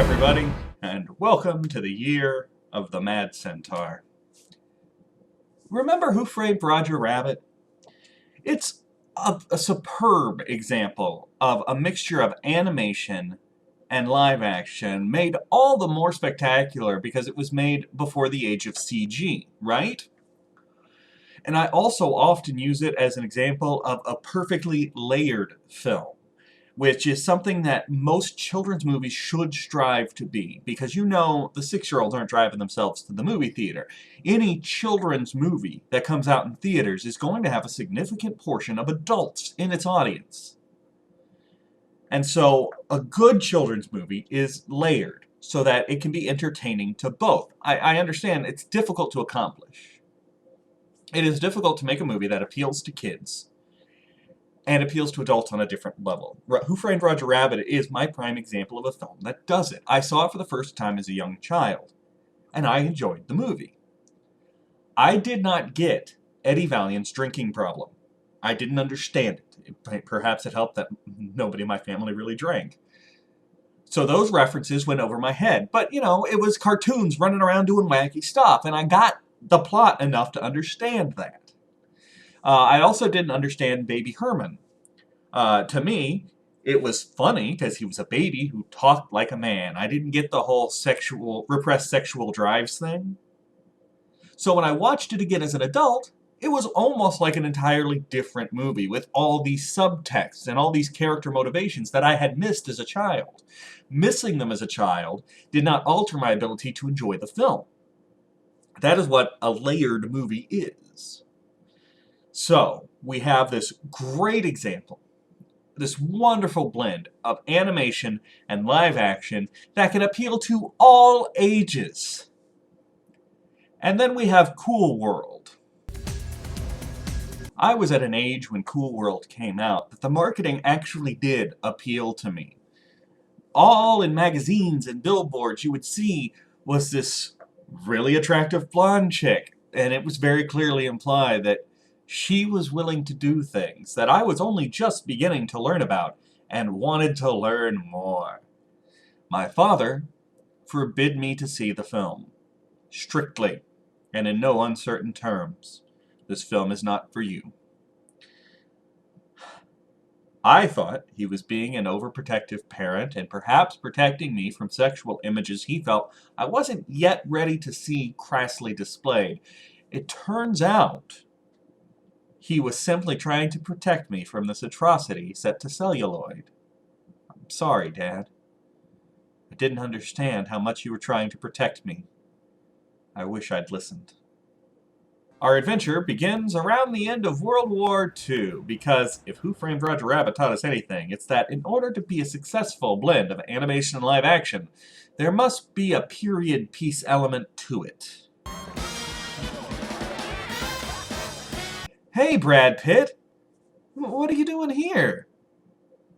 everybody, and welcome to the year of the Mad Centaur. Remember Who Framed Roger Rabbit? It's a superb example of a mixture of animation and live action, made all the more spectacular because it was made before the age of CG, right? And I also often use it as an example of a perfectly layered film, which is something that most children's movies should strive to be, because you know the 6-year-olds aren't driving themselves to the movie theater. Any children's movie that comes out in theaters is going to have a significant portion of adults in its audience. And so a good children's movie is layered so that it can be entertaining to both. I understand it's difficult to accomplish. It is difficult to make a movie that appeals to kids and appeals to adults on a different level. Who Framed Roger Rabbit is my prime example of a film that does it. I saw it for the first time as a young child, and I enjoyed the movie. I did not get Eddie Valiant's drinking problem. I didn't understand it. Perhaps it helped that nobody in my family really drank. So those references went over my head. But, you know, it was cartoons running around doing wacky stuff, and I got the plot enough to understand that. I also didn't understand Baby Herman. To me, it was funny because he was a baby who talked like a man. I didn't get the whole repressed sexual drives thing. So when I watched it again as an adult, it was almost like an entirely different movie with all these subtexts and all these character motivations that I had missed as a child. Missing them as a child did not alter my ability to enjoy the film. That is what a layered movie is. So, we have this great example, this wonderful blend of animation and live action that can appeal to all ages. And then we have Cool World. I was at an age when Cool World came out that the marketing actually did appeal to me. All in magazines and billboards you would see was this really attractive blonde chick, and it was very clearly implied that she was willing to do things that I was only just beginning to learn about and wanted to learn more. My father forbid me to see the film, strictly, and in no uncertain terms. This film is not for you. I thought he was being an overprotective parent and perhaps protecting me from sexual images he felt I wasn't yet ready to see crassly displayed. It turns out he was simply trying to protect me from this atrocity set to celluloid. I'm sorry, Dad. I didn't understand how much you were trying to protect me. I wish I'd listened. Our adventure begins around the end of World War II, because if Who Framed Roger Rabbit taught us anything, it's that in order to be a successful blend of animation and live action, there must be a period piece element to it. Hey, Brad Pitt! What are you doing here?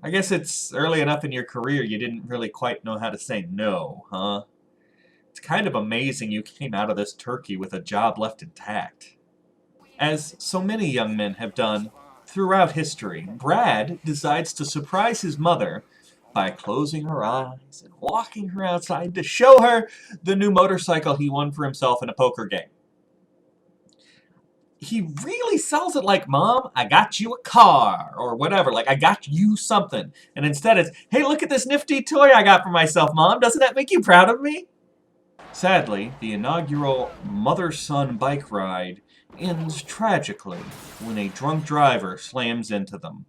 I guess it's early enough in your career you didn't really quite know how to say no, huh? It's kind of amazing you came out of this turkey with a job left intact. As so many young men have done throughout history, Brad decides to surprise his mother by closing her eyes and walking her outside to show her the new motorcycle he won for himself in a poker game. He really sells it like, Mom, I got you a car, or whatever, like, I got you something. And instead it's, hey, look at this nifty toy I got for myself, Mom. Doesn't that make you proud of me? Sadly, the inaugural mother-son bike ride ends tragically when a drunk driver slams into them.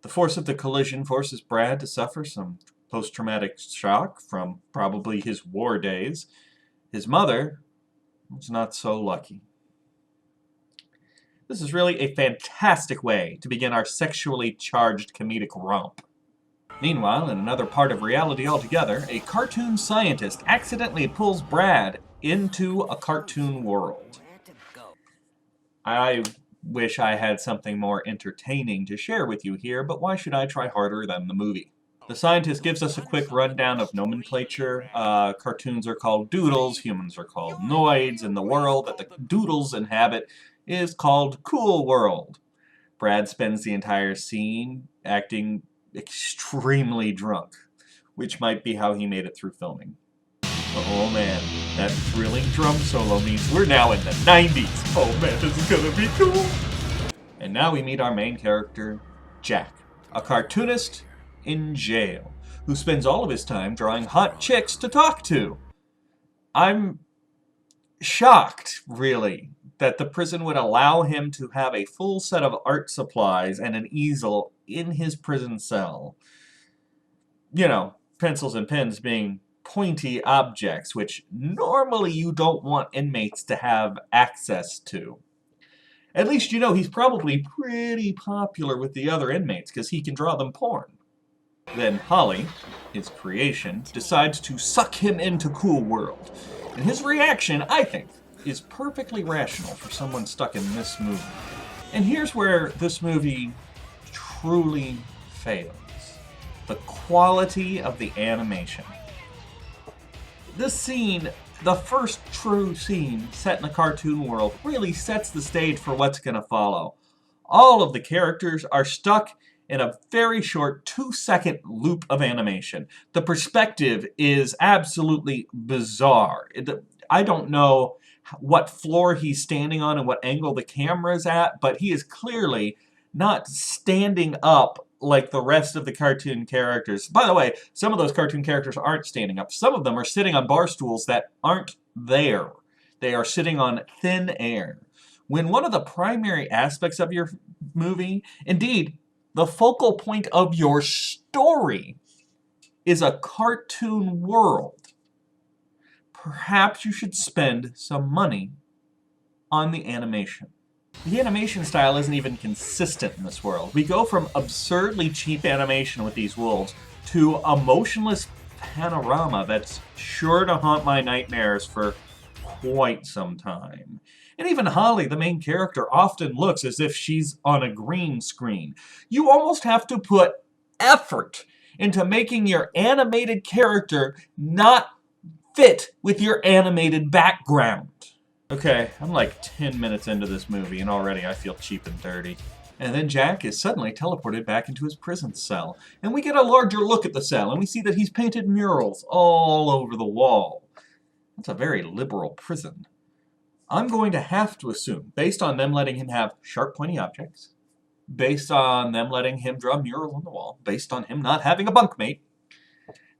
The force of the collision forces Brad to suffer some post-traumatic shock from probably his war days. His mother was not so lucky. This is really a fantastic way to begin our sexually charged comedic romp. Meanwhile, in another part of reality altogether, a cartoon scientist accidentally pulls Brad into a cartoon world. I wish I had something more entertaining to share with you here, but why should I try harder than the movie? The scientist gives us a quick rundown of nomenclature. Cartoons are called doodles, humans are called noids, and the world that the doodles inhabit is called Cool World. Brad spends the entire scene acting extremely drunk, which might be how he made it through filming. Oh man, that thrilling drum solo means we're now in the 90s. Oh man, this is gonna be cool. And now we meet our main character, Jack, a cartoonist in jail, who spends all of his time drawing hot chicks to talk to. I'm shocked, really, that the prison would allow him to have a full set of art supplies and an easel in his prison cell. You know, pencils and pens being pointy objects, which normally you don't want inmates to have access to. At least you know he's probably pretty popular with the other inmates, because he can draw them porn. Then Holly, his creation, decides to suck him into Cool World. And his reaction, I think, is perfectly rational for someone stuck in this movie. And here's where this movie truly fails. The quality of the animation. This scene, the first true scene set in a cartoon world, really sets the stage for what's going to follow. All of the characters are stuck in a very short 2-second loop of animation. The perspective is absolutely bizarre. I don't know what floor he's standing on and what angle the camera's at, but he is clearly not standing up like the rest of the cartoon characters. By the way, some of those cartoon characters aren't standing up. Some of them are sitting on bar stools that aren't there. They are sitting on thin air. When one of the primary aspects of your movie, indeed, the focal point of your story, is a cartoon world, perhaps you should spend some money on the animation. The animation style isn't even consistent in this world. We go from absurdly cheap animation with these wolves to a motionless panorama that's sure to haunt my nightmares for quite some time. And even Holly, the main character, often looks as if she's on a green screen. You almost have to put effort into making your animated character not fit with your animated background. Okay, I'm like 10 minutes into this movie and already I feel cheap and dirty. And then Jack is suddenly teleported back into his prison cell. And we get a larger look at the cell and we see that he's painted murals all over the wall. That's a very liberal prison. I'm going to have to assume, based on them letting him have sharp, pointy objects, based on them letting him draw murals on the wall, based on him not having a bunkmate,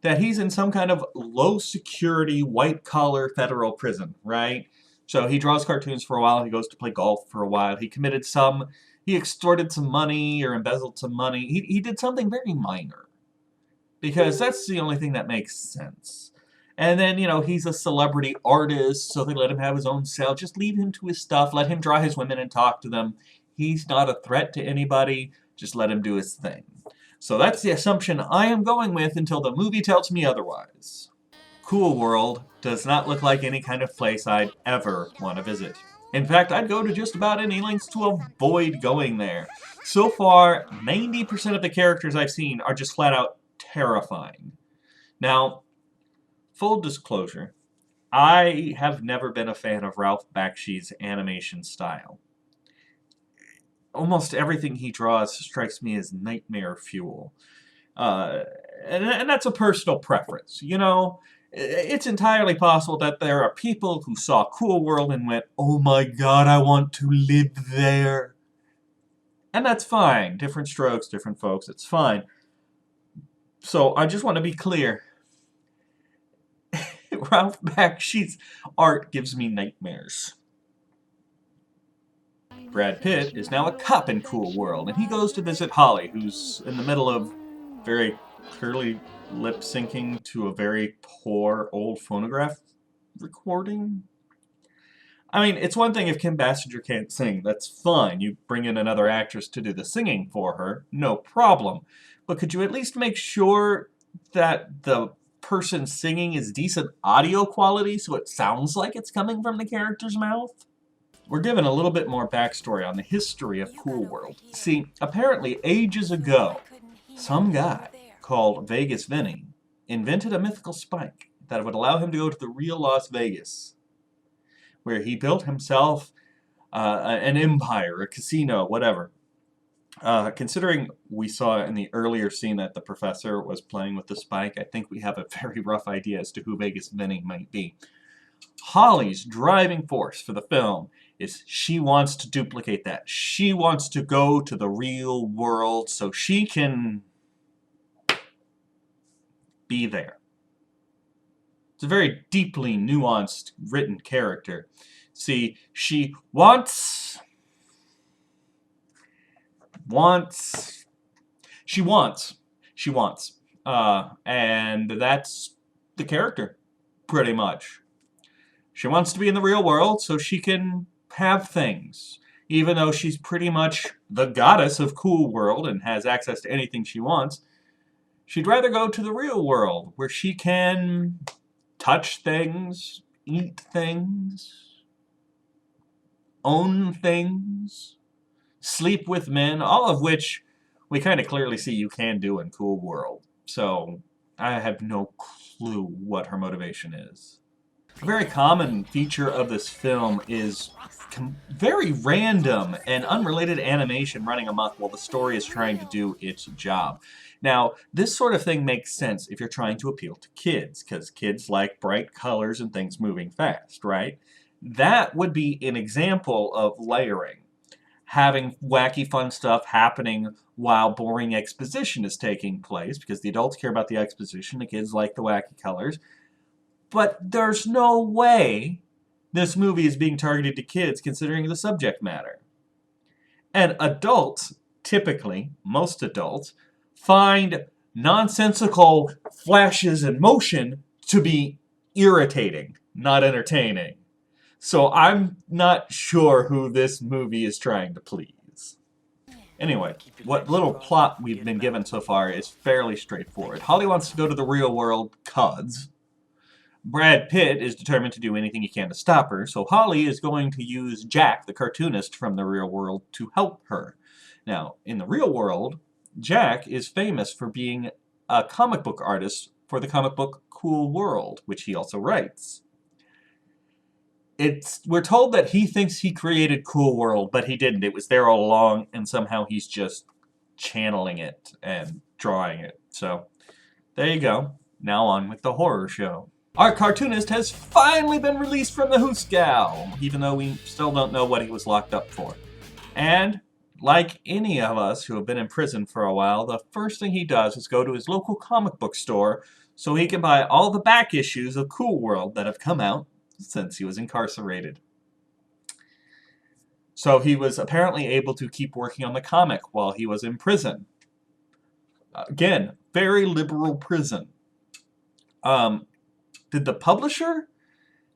that he's in some kind of low-security, white-collar federal prison, right? So he draws cartoons for a while, he goes to play golf for a while, he extorted some money or embezzled some money. He did something very minor, because that's the only thing that makes sense. And then, you know, he's a celebrity artist, so they let him have his own cell. Just leave him to his stuff. Let him draw his women and talk to them. He's not a threat to anybody. Just let him do his thing. So that's the assumption I am going with until the movie tells me otherwise. Cool World does not look like any kind of place I'd ever want to visit. In fact, I'd go to just about any lengths to avoid going there. So far, 90% of the characters I've seen are just flat out terrifying. Now, full disclosure, I have never been a fan of Ralph Bakshi's animation style. Almost everything he draws strikes me as nightmare fuel. And that's a personal preference, you know? It's entirely possible that there are people who saw Cool World and went, oh my god, I want to live there. And that's fine. Different strokes, different folks, it's fine. So I just want to be clear. Ralph Bakshi's art gives me nightmares. Brad Pitt is now a cop in Cool World, and he goes to visit Holly, who's in the middle of very clearly lip-syncing to a very poor old phonograph recording. I mean, it's one thing if Kim Basinger can't sing, that's fine. You bring in another actress to do the singing for her, no problem. But could you at least make sure that the person singing is decent audio quality so it sounds like it's coming from the character's mouth? We're given a little bit more backstory on the history of Cool World. See, apparently ages ago, some guy called Vegas Vinny invented a mythical spike that would allow him to go to the real Las Vegas, where he built himself an empire, a casino, whatever. Considering we saw in the earlier scene that the professor was playing with the spike, I think we have a very rough idea as to who Vegas Vinny might be. Holly's driving force for the film is she wants to duplicate that. She wants to go to the real world so she can be there. It's a very deeply nuanced written character. See, she wants, and that's the character, pretty much. She wants to be in the real world so she can have things. Even though she's pretty much the goddess of Cool World and has access to anything she wants, she'd rather go to the real world where she can touch things, eat things, own things, sleep with men, all of which we kind of clearly see you can do in Cool World. So I have no clue what her motivation is. A very common feature of this film is very random and unrelated animation running amok while the story is trying to do its job. Now, this sort of thing makes sense if you're trying to appeal to kids, because kids like bright colors and things moving fast, right? That would be an example of layering. Having wacky fun stuff happening while boring exposition is taking place, because the adults care about the exposition, the kids like the wacky colors. But there's no way this movie is being targeted to kids considering the subject matter. And adults, typically, most adults, find nonsensical flashes and motion to be irritating, not entertaining. So I'm not sure who this movie is trying to please. Anyway, what little plot we've been given so far is fairly straightforward. Holly wants to go to the real world, 'cause Brad Pitt is determined to do anything he can to stop her, so Holly is going to use Jack, the cartoonist from the real world, to help her. Now, in the real world, Jack is famous for being a comic book artist for the comic book Cool World, which he also writes. We're told that he thinks he created Cool World, but he didn't. It was there all along, and somehow he's just channeling it and drawing it. So, there you go. Now on with the horror show. Our cartoonist has finally been released from the Hooskow, even though we still don't know what he was locked up for. And, like any of us who have been in prison for a while, the first thing he does is go to his local comic book store so he can buy all the back issues of Cool World that have come out since he was incarcerated. So he was apparently able to keep working on the comic while he was in prison. Again, very liberal prison. Did the publisher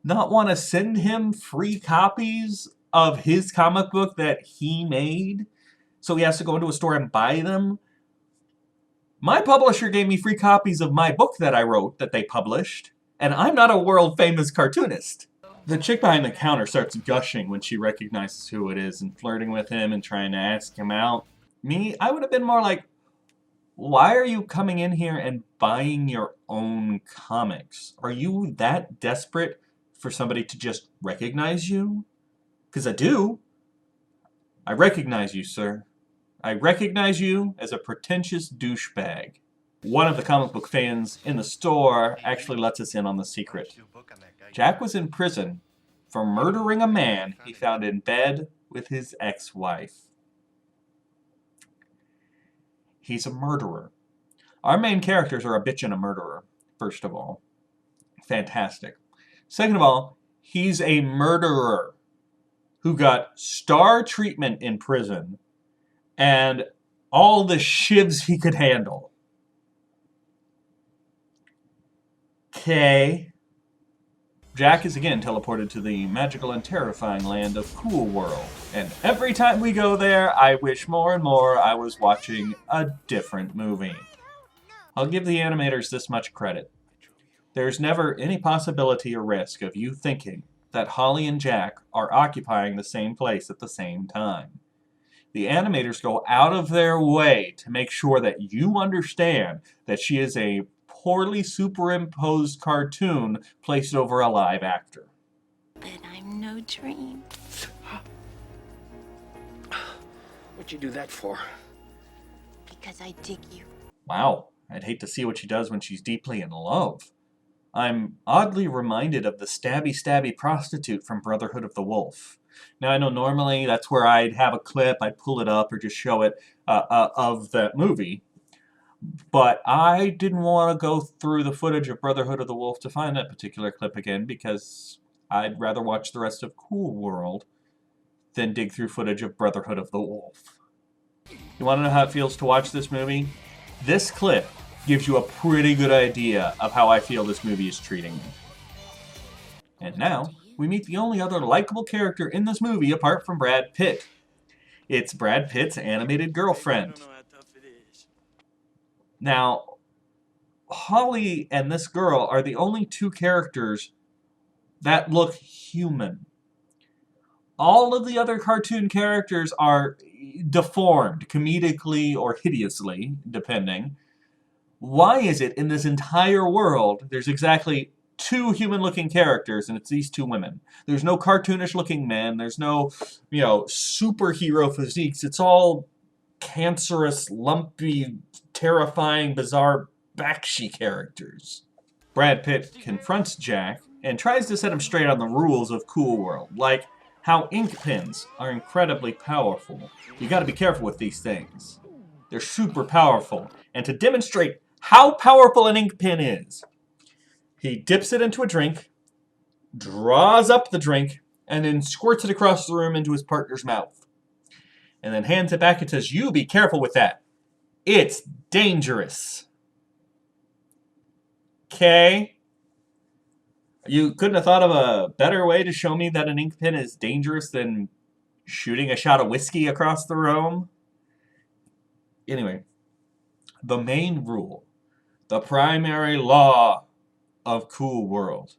not want to send him free copies of his comic book that he made? So he has to go into a store and buy them? My publisher gave me free copies of my book that I wrote that they published, and I'm not a world-famous cartoonist. The chick behind the counter starts gushing when she recognizes who it is and flirting with him and trying to ask him out. Me, I would have been more like, why are you coming in here and buying your own comics? Are you that desperate for somebody to just recognize you? Because I do. I recognize you, sir. I recognize you as a pretentious douchebag. One of the comic book fans in the store actually lets us in on the secret. Jack was in prison for murdering a man he found in bed with his ex-wife. He's a murderer. Our main characters are a bitch and a murderer, first of all. Fantastic. Second of all, he's a murderer who got star treatment in prison and all the shivs he could handle. Okay. Jack is again teleported to the magical and terrifying land of Cool World, and every time we go there, I wish more and more I was watching a different movie. I'll give the animators this much credit. There's never any possibility or risk of you thinking that Holly and Jack are occupying the same place at the same time. The animators go out of their way to make sure that you understand that she is a poorly superimposed cartoon placed over a live actor. But I'm no dream. What'd you do that for? Because I dig you. Wow, I'd hate to see what she does when she's deeply in love. I'm oddly reminded of the stabby prostitute from Brotherhood of the Wolf. Now, I know normally that's where I'd have a clip, I'd pull it up or just show it of that movie. But I didn't want to go through the footage of Brotherhood of the Wolf to find that particular clip again because I'd rather watch the rest of Cool World than dig through footage of Brotherhood of the Wolf. You want to know how it feels to watch this movie? This clip gives you a pretty good idea of how I feel this movie is treating me. And now, we meet the only other likable character in this movie apart from Brad Pitt. It's Brad Pitt's animated girlfriend. Now, Holly and this girl are the only two characters that look human. All of the other cartoon characters are deformed, comedically or hideously, depending. Why is it in this entire world there's exactly two human-looking characters, and it's these two women? There's no cartoonish-looking men. There's no, superhero physiques. It's all cancerous, lumpy, terrifying, bizarre Bakshi characters. Brad Pitt confronts Jack and tries to set him straight on the rules of Cool World, like how ink pens are incredibly powerful. You gotta be careful with these things. They're super powerful. And to demonstrate how powerful an ink pen is, he dips it into a drink, draws up the drink, and then squirts it across the room into his partner's mouth. And then hands it back and says, "You be careful with that. It's dangerous." Okay? You couldn't have thought of a better way to show me that an ink pen is dangerous than shooting a shot of whiskey across the room? Anyway, the main rule, the primary law of Cool World,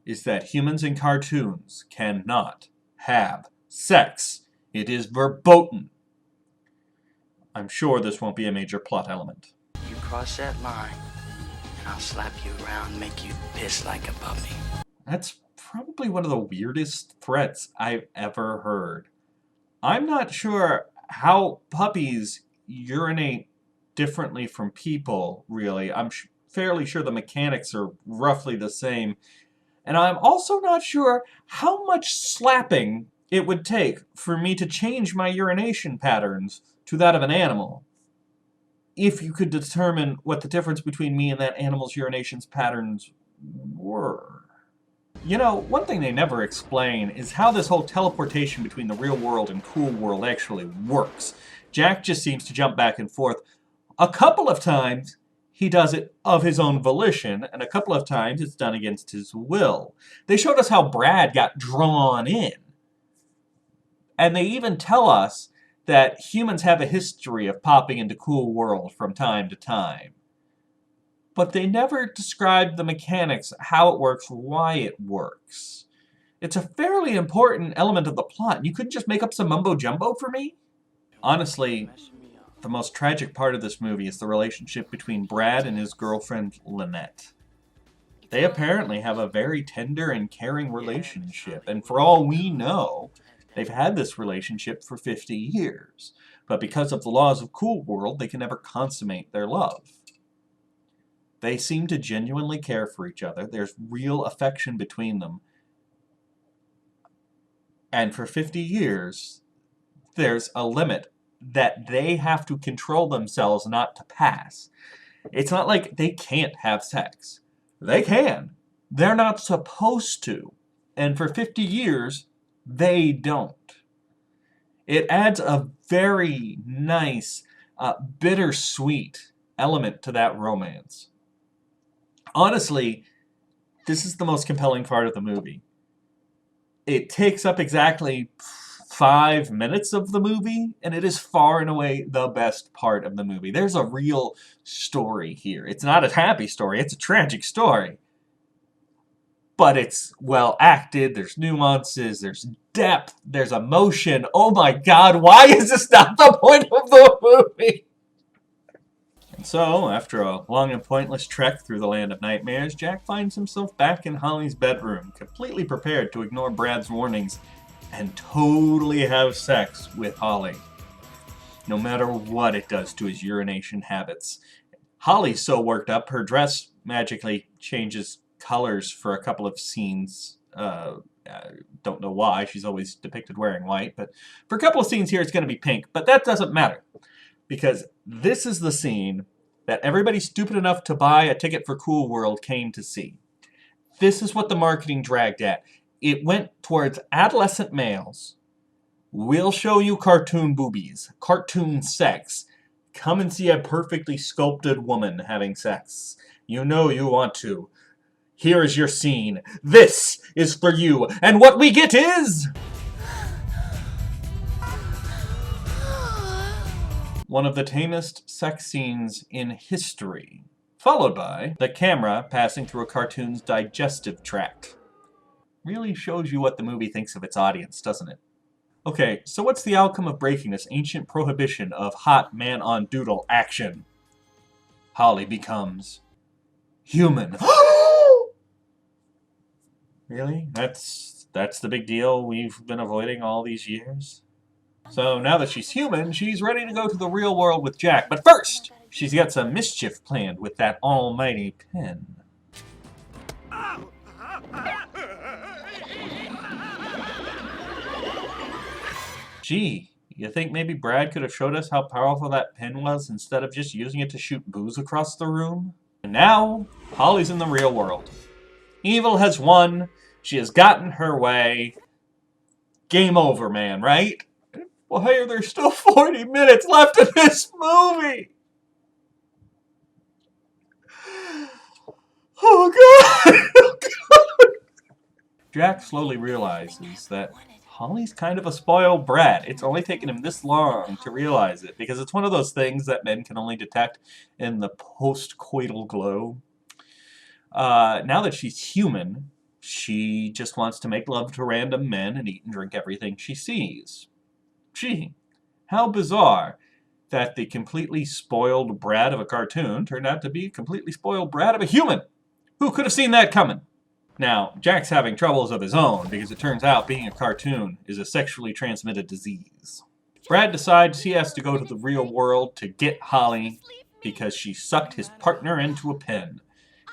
is that humans in cartoons cannot have sex. It is verboten. I'm sure this won't be a major plot element. You cross that line, and I'll slap you around and make you piss like a puppy. That's probably one of the weirdest threats I've ever heard. I'm not sure how puppies urinate differently from people, really. I'm fairly sure the mechanics are roughly the same. And I'm also not sure how much slapping it would take for me to change my urination patterns to that of an animal. If you could determine what the difference between me and that animal's urination patterns were. One thing they never explain is how this whole teleportation between the real world and Cool World actually works. Jack just seems to jump back and forth. A couple of times, he does it of his own volition, and a couple of times it's done against his will. They showed us how Brad got drawn in. And they even tell us that humans have a history of popping into Cool World from time to time. But they never describe the mechanics, how it works, why it works. It's a fairly important element of the plot. You couldn't just make up some mumbo-jumbo for me? Honestly, the most tragic part of this movie is the relationship between Brad and his girlfriend, Lynette. They apparently have a very tender and caring relationship, and for all we know, they've had this relationship for 50 years. But because of the laws of Cool World, they can never consummate their love. They seem to genuinely care for each other. There's real affection between them. And for 50 years, there's a limit that they have to control themselves not to pass. It's not like they can't have sex. They can. They're not supposed to. And for 50 years, they don't. It adds a very nice, bittersweet element to that romance. Honestly, this is the most compelling part of the movie. It takes up exactly 5 minutes of the movie, and it is far and away the best part of the movie. There's a real story here. It's not a happy story, it's a tragic story. But it's well acted, there's nuances, there's depth, there's emotion. Oh my god, why is this not the point of the movie? And so, after a long and pointless trek through the land of nightmares, Jack finds himself back in Holly's bedroom, completely prepared to ignore Brad's warnings and totally have sex with Holly. no matter what it does to his urination habits. Holly's so worked up, her dress magically changes colors for a couple of scenes. Don't know why, she's always depicted wearing white, but for a couple of scenes here it's going to be pink. But that doesn't matter, because this is the scene that everybody stupid enough to buy a ticket for Cool World came to see. This is what the marketing dragged at. It went towards adolescent males. We'll show you cartoon boobies, cartoon sex. Come and see a perfectly sculpted woman having sex. You know you want to. Here is your scene. This is for you. And what we get is... one of the tamest sex scenes in history, followed by the camera passing through a cartoon's digestive tract. Really shows you what the movie thinks of its audience, doesn't it? Okay, so what's the outcome of breaking this ancient prohibition of hot man-on-doodle action? Holly becomes human. Really? That's the big deal we've been avoiding all these years? So now that she's human, she's ready to go to the real world with Jack. But first, she's got some mischief planned with that almighty pen. Gee, you think maybe Brad could have showed us how powerful that pen was instead of just using it to shoot booze across the room? And now, Holly's in the real world. Evil has won. She has gotten her way. Game over, man, right? Why are there still 40 minutes left in this movie? Oh, God! Oh, God! Jack slowly realizes that Holly's kind of a spoiled brat. It's only taken him this long to realize it, because it's one of those things that men can only detect in the post-coital glow. Now that she's human, she just wants to make love to random men and eat and drink everything she sees. Gee, how bizarre that the completely spoiled brat of a cartoon turned out to be a completely spoiled brat of a human. Who could have seen that coming? Now, Jack's having troubles of his own, because it turns out being a cartoon is a sexually transmitted disease. Brad decides he has to go to the real world to get Holly because she sucked his partner into a pen.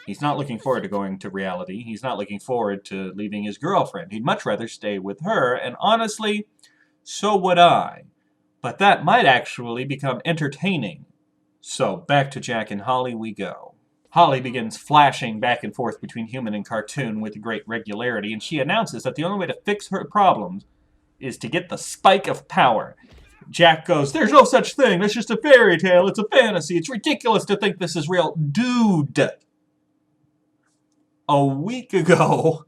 He's not looking forward to going to reality. He's not looking forward to leaving his girlfriend. He'd much rather stay with her, and honestly, so would I. But that might actually become entertaining. So back to Jack and Holly we go. Holly begins flashing back and forth between human and cartoon with great regularity, and she announces that the only way to fix her problems is to get the spike of power. Jack goes, "There's no such thing. That's just a fairy tale. It's a fantasy. It's ridiculous to think this is real." Dude! A week ago,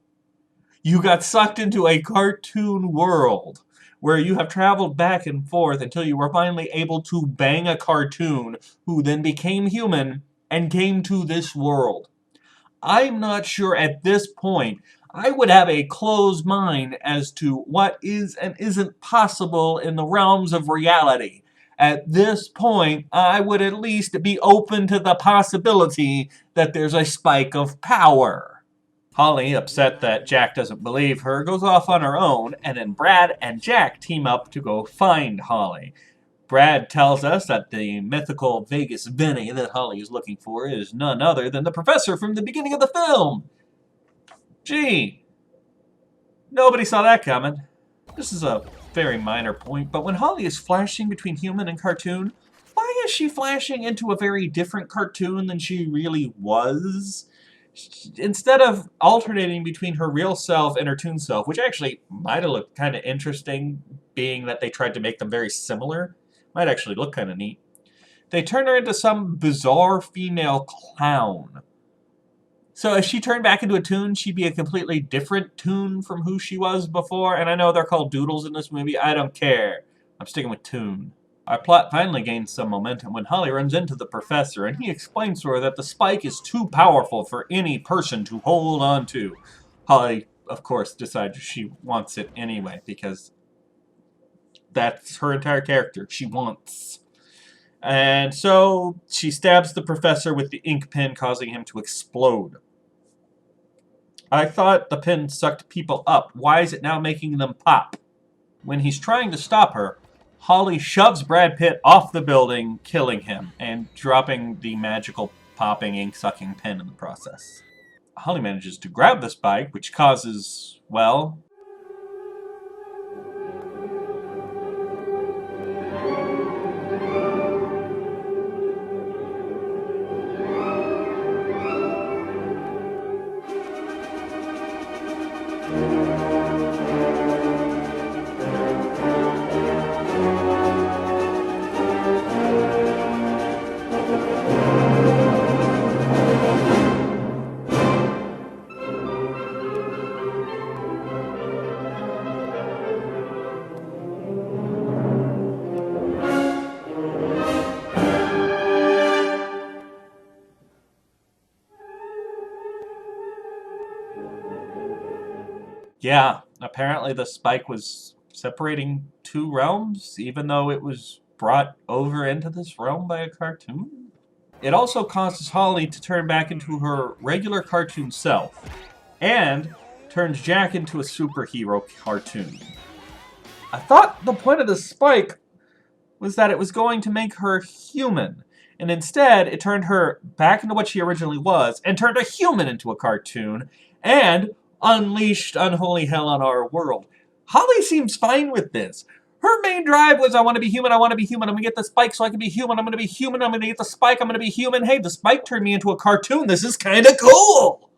you got sucked into a cartoon world where you have traveled back and forth until you were finally able to bang a cartoon who then became human and came to this world. I'm not sure at this point I would have a closed mind as to what is and isn't possible in the realms of reality. At this point, I would at least be open to the possibility that there's a spike of power. Holly, upset that Jack doesn't believe her, goes off on her own, and then Brad and Jack team up to go find Holly. Brad tells us that the mythical Vegas Vinny that Holly is looking for is none other than the professor from the beginning of the film. Gee, nobody saw that coming. This is a very minor point, but when Holly is flashing between human and cartoon, why is she flashing into a very different cartoon than she really was? Instead of alternating between her real self and her toon self, which actually might have looked kind of interesting, being that they tried to make them very similar, might actually look kind of neat, they turn her into some bizarre female clown. So if she turned back into a toon, she'd be a completely different toon from who she was before. And I know they're called doodles in this movie. I don't care. I'm sticking with toon. Our plot finally gains some momentum when Holly runs into the professor, and he explains to her that the spike is too powerful for any person to hold on to. Holly, of course, decides she wants it anyway, because that's her entire character. She wants. And so she stabs the professor with the ink pen, causing him to explode. I thought the pen sucked people up. Why is it now making them pop? When he's trying to stop her, Holly shoves Brad Pitt off the building, killing him, and dropping the magical popping ink-sucking pen in the process. Holly manages to grab the spike, which causes, well... Yeah, apparently the spike was separating two realms, even though it was brought over into this realm by a cartoon. It also causes Holly to turn back into her regular cartoon self, and turns Jack into a superhero cartoon. I thought the point of the spike was that it was going to make her human, and instead it turned her back into what she originally was, and turned a human into a cartoon, and unleashed unholy hell on our world. Holly seems fine with this. Her main drive was, I want to be human, I want to be human, I'm going to get the spike so I can be human, I'm going to be human, I'm going to get the spike, I'm going to be human. Hey, the spike turned me into a cartoon, this is kind of cool!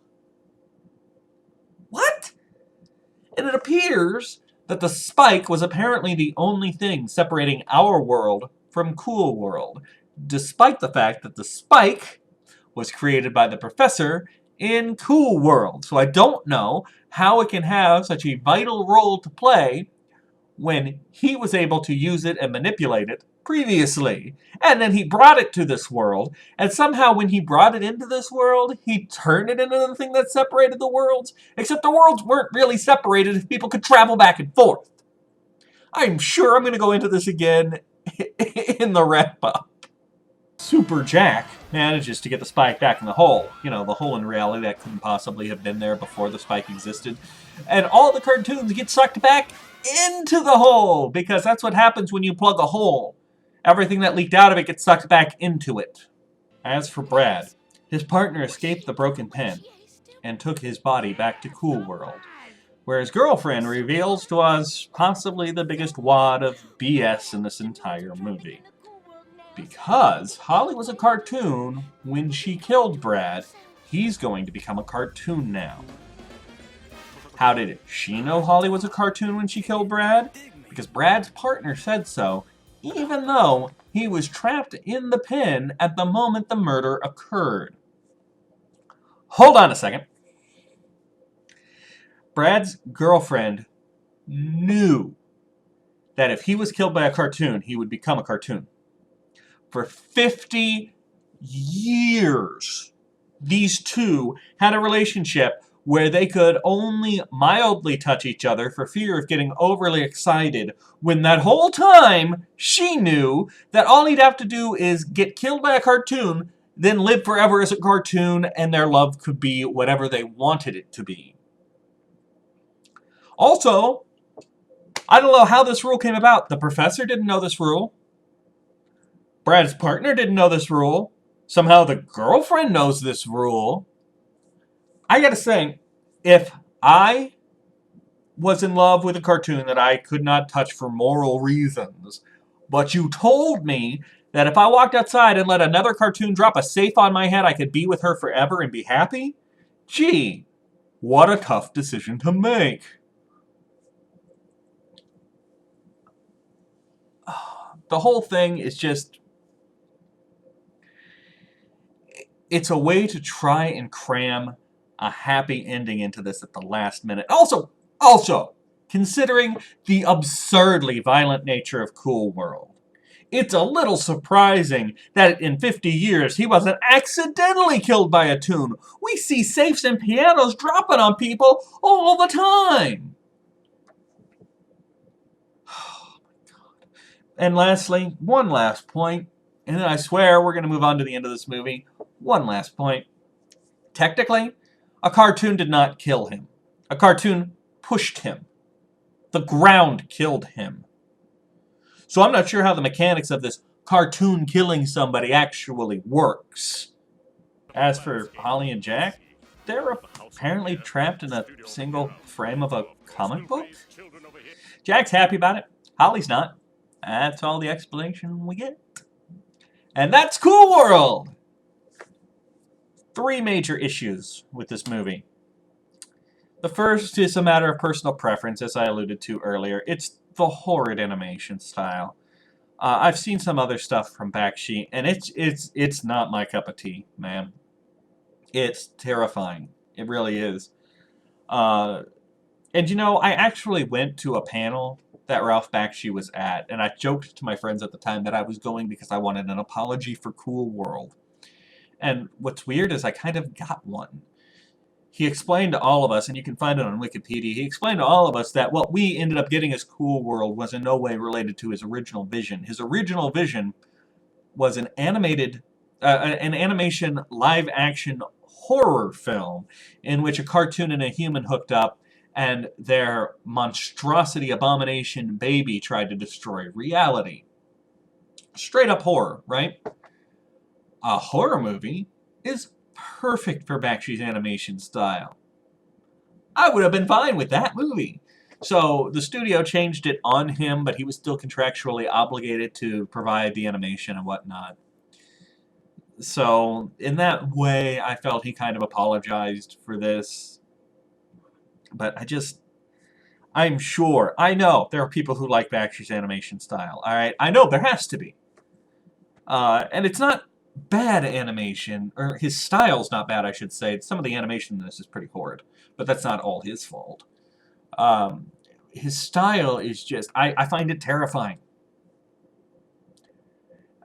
What? And it appears that the spike was apparently the only thing separating our world from Cool World, despite the fact that the spike was created by the professor in Cool World. So I don't know how it can have such a vital role to play when he was able to use it and manipulate it previously. And then he brought it to this world, and somehow when he brought it into this world, he turned it into the thing that separated the worlds, except the worlds weren't really separated if people could travel back and forth. I'm sure I'm going to go into this again in the wrap-up. Super Jack manages to get the spike back in the hole. You know, the hole in reality that couldn't possibly have been there before the spike existed. And all the cartoons get sucked back into the hole, because that's what happens when you plug a hole. Everything that leaked out of it gets sucked back into it. As for Brad, his partner escaped the broken pen and took his body back to Cool World, where his girlfriend reveals to us possibly the biggest wad of BS in this entire movie. Because Holly was a cartoon when she killed Brad, he's going to become a cartoon now. How did she know Holly was a cartoon when she killed Brad? Because Brad's partner said so, even though he was trapped in the pen at the moment the murder occurred. Hold on a second. Brad's girlfriend knew that if he was killed by a cartoon, he would become a cartoon. For 50 years, these two had a relationship where they could only mildly touch each other for fear of getting overly excited, when that whole time she knew that all he'd have to do is get killed by a cartoon, then live forever as a cartoon, and their love could be whatever they wanted it to be. Also, I don't know how this rule came about. The professor didn't know this rule. Brad's partner didn't know this rule. Somehow the girlfriend knows this rule. I gotta say, if I was in love with a cartoon that I could not touch for moral reasons, but you told me that if I walked outside and let another cartoon drop a safe on my head, I could be with her forever and be happy? Gee, what a tough decision to make. The whole thing is just... it's a way to try and cram a happy ending into this at the last minute. Also, considering the absurdly violent nature of Cool World, it's a little surprising that in 50 years he wasn't accidentally killed by a tune. We see safes and pianos dropping on people all the time. Oh my God. And lastly, one last point, and then I swear we're going to move on to the end of this movie. One last point. Technically, a cartoon did not kill him. A cartoon pushed him. The ground killed him. So I'm not sure how the mechanics of this cartoon killing somebody actually works. As for Holly and Jack, they're apparently trapped in a single frame of a comic book. Jack's happy about it. Holly's not. That's all the explanation we get. And that's Cool World! 3 major issues with this movie. The first is a matter of personal preference, as I alluded to earlier. It's the horrid animation style. I've seen some other stuff from Bakshi, and it's not my cup of tea, man. It's terrifying. It really is. And you know, I actually went to a panel that Ralph Bakshi was at, and I joked to my friends at the time that I was going because I wanted an apology for Cool World. And what's weird is I kind of got one. He explained to all of us, and you can find it on Wikipedia, he explained to all of us that what we ended up getting as Cool World was in no way related to his original vision. His original vision was an animation live-action horror film in which a cartoon and a human hooked up and their monstrosity abomination baby tried to destroy reality. Straight up horror, right? A horror movie is perfect for Bakshi's animation style. I would have been fine with that movie. So the studio changed it on him, but he was still contractually obligated to provide the animation and whatnot. So in that way, I felt he kind of apologized for this. But I'm sure, I know there are people who like Bakshi's animation style. All right, I know there has to be. And it's not bad animation, or his style's not bad, I should say. Some of the animation in this is pretty horrid, but that's not all his fault. His style is just, I find it terrifying.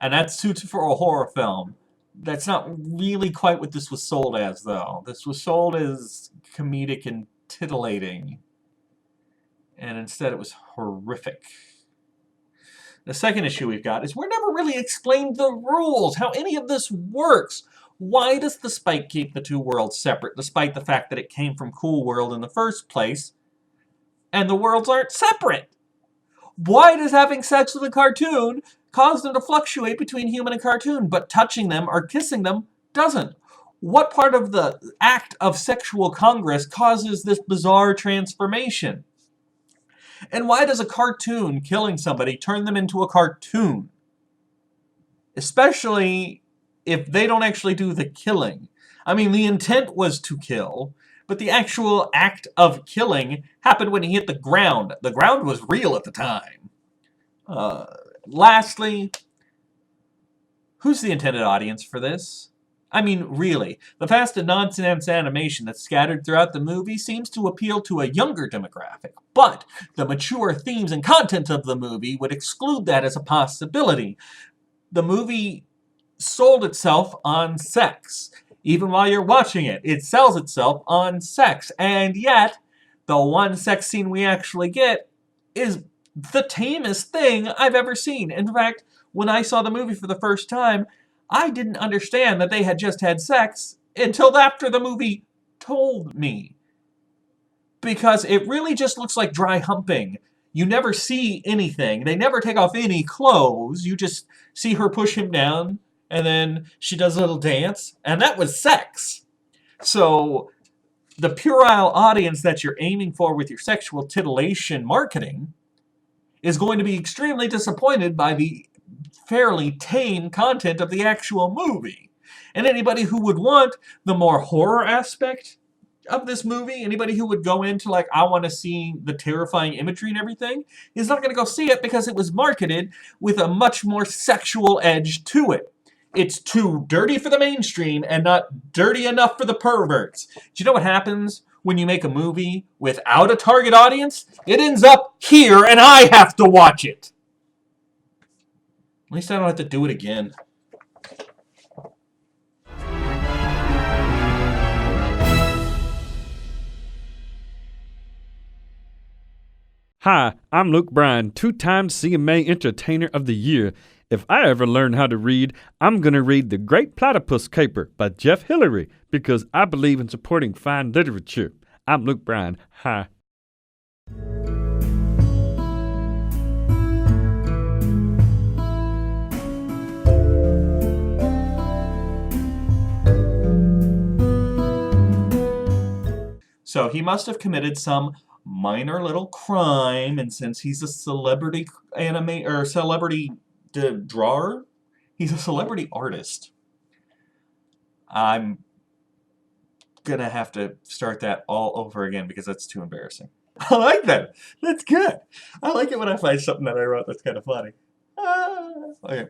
And that suits for a horror film. That's not really quite what this was sold as, though. This was sold as comedic and titillating. And instead it was horrific. The second issue we've got is we're never really explained the rules, how any of this works. Why does the Spike keep the 2 worlds separate, despite the fact that it came from Cool World in the first place, and the worlds aren't separate? Why does having sex with a cartoon cause them to fluctuate between human and cartoon, but touching them or kissing them doesn't? What part of the act of sexual congress causes this bizarre transformation? And why does a cartoon killing somebody turn them into a cartoon? Especially if they don't actually do the killing. I mean, the intent was to kill, but the actual act of killing happened when he hit the ground. The ground was real at the time. Lastly, who's the intended audience for this? I mean, really, the fast and nonsense animation that's scattered throughout the movie seems to appeal to a younger demographic, but the mature themes and content of the movie would exclude that as a possibility. The movie sold itself on sex. Even while you're watching it, it sells itself on sex. And yet, the one sex scene we actually get is the tamest thing I've ever seen. In fact, when I saw the movie for the first time, I didn't understand that they had just had sex until after the movie told me. Because it really just looks like dry humping. You never see anything. They never take off any clothes. You just see her push him down, and then she does a little dance, and that was sex. So the puerile audience that you're aiming for with your sexual titillation marketing is going to be extremely disappointed by the fairly tame content of the actual movie. And anybody who would want the more horror aspect of this movie, anybody who would go into like, I want to see the terrifying imagery and everything, is not going to go see it because it was marketed with a much more sexual edge to it. It's too dirty for the mainstream and not dirty enough for the perverts. Do you know what happens when you make a movie without a target audience? It ends up here and I have to watch it. At least I don't have to do it again. Hi, I'm Luke Bryan, 2-time CMA Entertainer of the Year. If I ever learn how to read, I'm going to read The Great Platypus Caper by Jeff Hillary because I believe in supporting fine literature. I'm Luke Bryan. Hi. So he must have committed some minor little crime, and since he's a celebrity celebrity drawer, he's a celebrity artist. I'm gonna have to start that all over again because that's too embarrassing. I like that. That's good. I like it when I find something that I wrote that's kind of funny. Okay.